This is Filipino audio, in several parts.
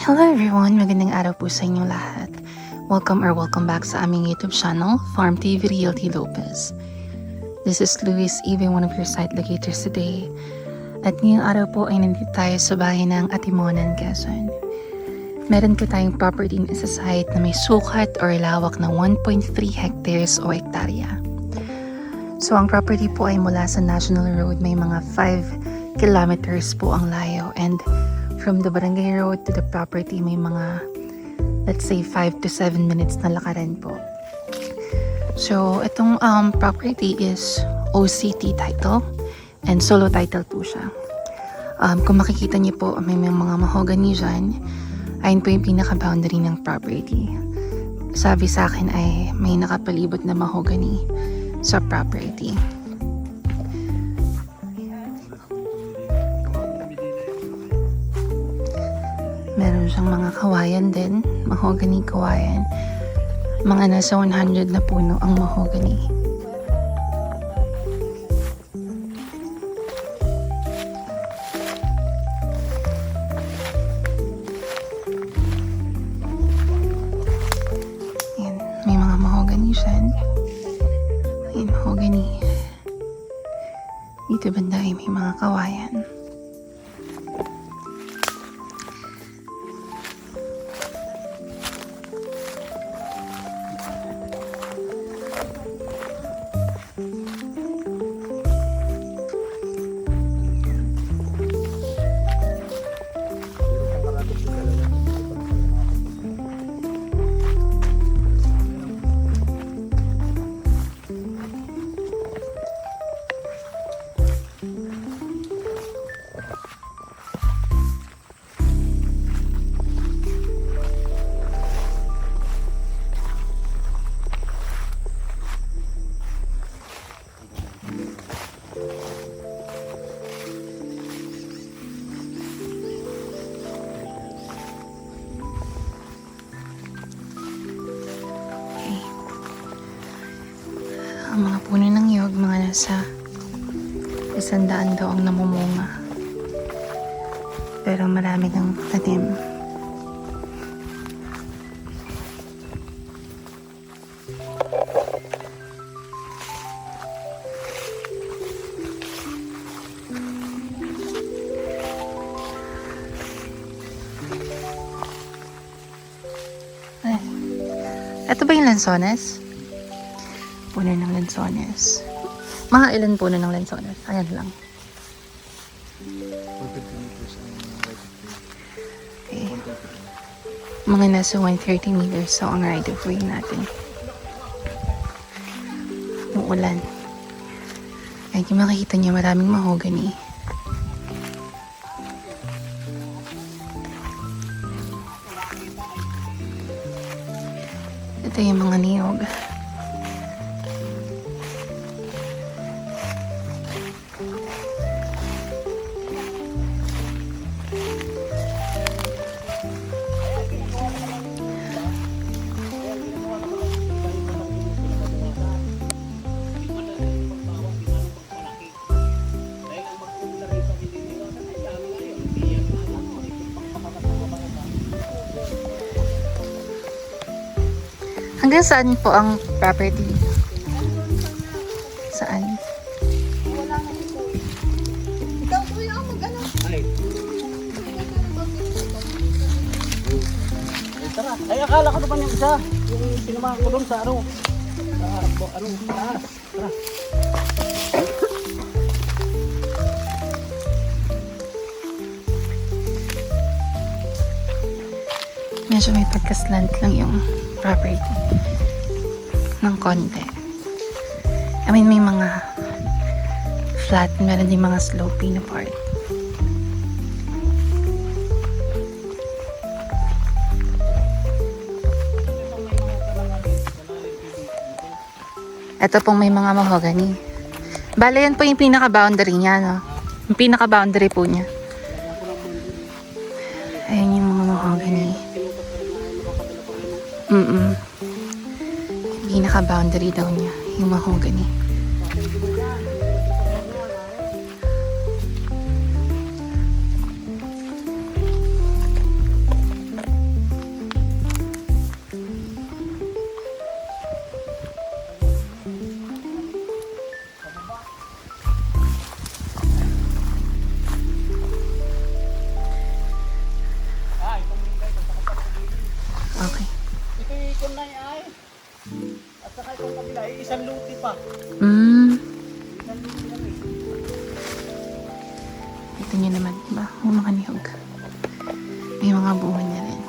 Hello everyone! Magandang araw po sa inyong lahat. Welcome back sa aming YouTube channel, Farm TV Realty Lopez. This is Luis, even one of your site locators today. At ngayong araw po ay nandito tayo sa bayan ng Atimonan, Quezon. Meron po tayong property sa site na may sukat or lawak na 1.3 hectares o hektarya. So ang property po ay mula sa National Road, may mga 5 kilometers po ang layo, and from the barangay road to the property may mga, let's say, 5 to 7 minutes na lakaran po. So itong property is OCT title and solo title po siya. Kung makikita niyo po, may mga mahogany dyan. Ayun po yung pinaka-boundary ng property. Sabi sa akin ay may nakapalibot na mahogany sa property. Meron siyang mga kawayan din, mahogany kawayan. Mga nasa 100 na puno ang mahogany. Ayan, may mga mahogany siya. Ayan, mahogany. Dito banda ay may mga kawayan. Ang mga puno ng nyog, mga nasa 100 daw ang namumunga. Pero marami ng tanim. Ay, ito ba yung lansones? Puno ng lansones. Mga ilan puno ng lansones? Ayan lang. Okay. Mga nasa 130 meters. So, ang right of way natin. Uulan. Ay, yung makikita niyo, maraming mahogany. Ito yung mga niyog. Hanggang saan po ang property? Saan? Wala na ito. Ikaw kuya ang mag-ano. Ay. Tara. Ay, akala ko naman yung isa. Yung sinamahan ko doon sa ano. Sa taas. Tara. Medyo may pagkaslant lang yung property ng konti. I mean, may mga flat, meron din mga slopey na part. Ito pong may mga mahogany. Bale, yan po yung pinaka-boundary niya, no? Yung pinaka-boundary po niya. Ayan yung mga mahogany. Pinaka-boundary daw niya, yung mahogany. diba? Yung mga niyog. May mga bunga na rin.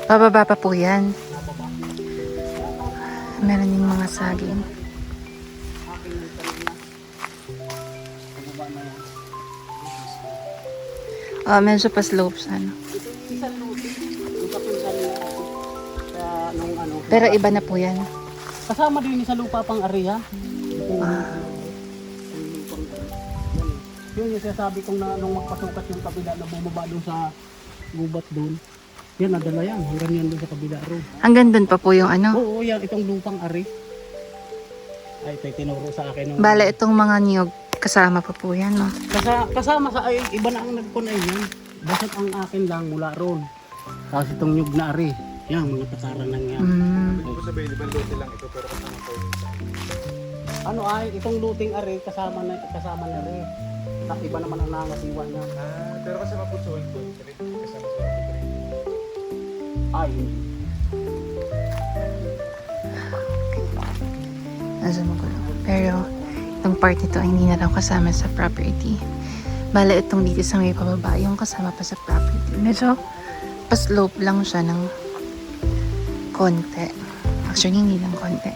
Pababa pa po yan. Meron ding mga saging. Medyo pa slope siya, no? Isang luti. Yung kapinsan niya. Kaya nung ano. Pero iba na po yan. Kasama din sa lupa pang area. Yun yung sinasabi kong na nung magpasukat yung kabila na bumaba doon sa gubat doon. Yan, nadala yan. Hanggang yan doon sa kabila ro. Hanggang dun pa po yung ano. Oo, yan. Itong lupang ari. Ay, ito tinuro sa akin. Bale, itong mga niyog, kasama pa po yan, no? Kasama sa ay, iba na ang nagpunay yan. Basta ang akin lang mula ron. Tapos itong nyug na ari. Yan, mga takaran lang yan. Kung sabihin, di ba lote lang ito pero kasama po yung isa. Ano ay, itong luting ari kasama na rin. Iba naman ang nangasiwa niya. Pero kasama po sa one point. Kasama sa one point. Ay, hindi. Nasa magulo. Pero, itong part nito ay hindi na raw kasama sa property. Bale, itong dito sa may pababa, yung kasama pa sa property. Medyo pa-slope lang siya ng konti. Actually, hindi lang konti.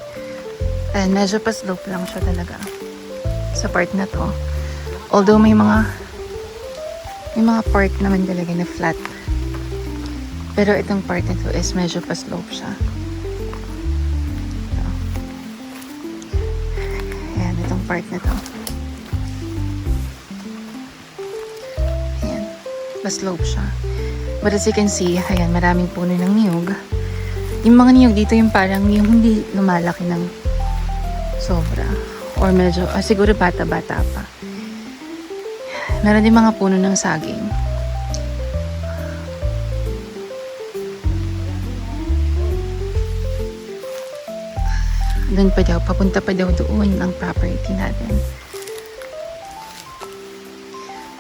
And medyo pa-slope lang siya talaga sa part na to. Although may mga part naman talaga na flat. Pero itong part na to is medyo pa-slope siya. So, ayan, itong part na to. Ayan, pa-slope siya. But as you can see, ayan, maraming puno ng niyog. Yung mga niyog dito yung parang yung hindi lumalaki ng sobra. Or medyo, siguro bata-bata pa. Meron din mga puno ng saging. Doon pa daw, papunta pa daw doon ang property natin.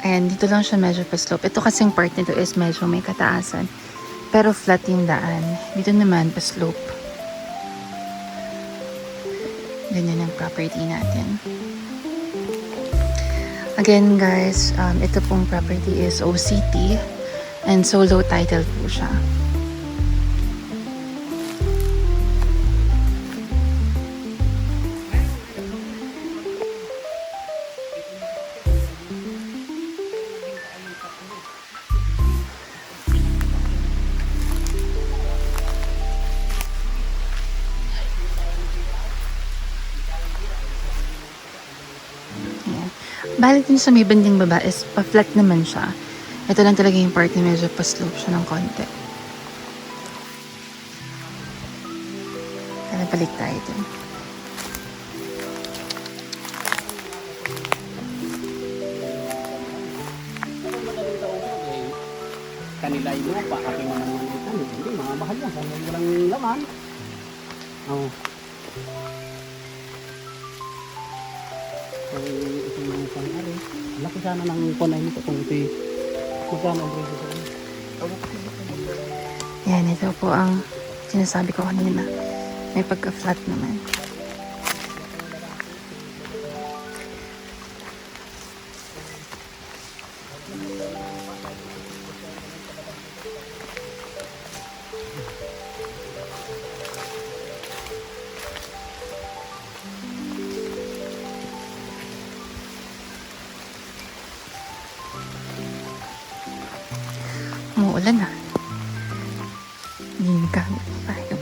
Ayan, dito lang siya medyo pa-slope. Ito kasing part nito is medyo may kataasan. Pero flat yung daan. Dito naman pa-slope. Ganyan ang property natin. Again guys, ito pong property is OCT and solo title po siya. Balik din sa may banding baba is pa-flat naman siya. Ito lang talaga yung part na medyo pa-slope siya ng konti. Kaya balik tayo dun. Kanila yung lupa, aking mga naman hindi, mga mahal yan. Kaya walang laman. Oo. Ito yung pang-ari. Laki sana ng punay nito kung ito yung magkano ang presyo sa kanya. Yan, ito po ang sinasabi ko kanina. May pagka-flat naman. Umuulan na. Hindi nagkahit tayo.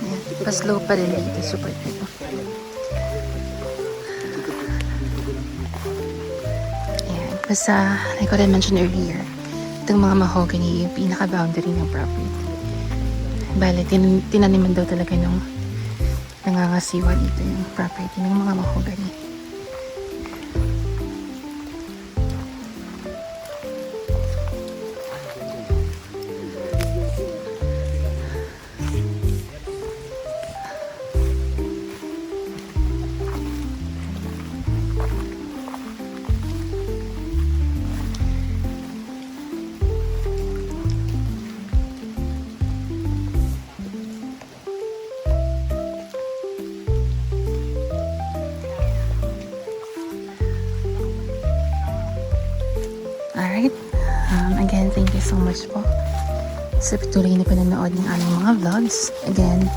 Ayan, pa-slow pa rin dito. Super dito. Ayan, basta, like what I mentioned earlier, itong mga mahogany, yung pinaka-boundary ng property. Bale, tinaniman daw talaga nung nangangasiwa dito yung property ng mga mahogany. so much po sa patuloy na pinanood ng aming mga vlogs. Again,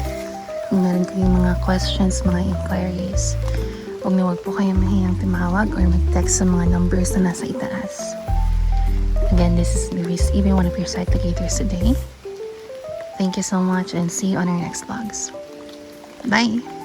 kung meron kayong mga questions, mga inquiries, huwag na huwag po kayong mahiyang tumawag or mag-text sa mga numbers na nasa itaas. Again, this is Luis, even one of your site locators today. Thank you so much and see you on our next vlogs. Bye!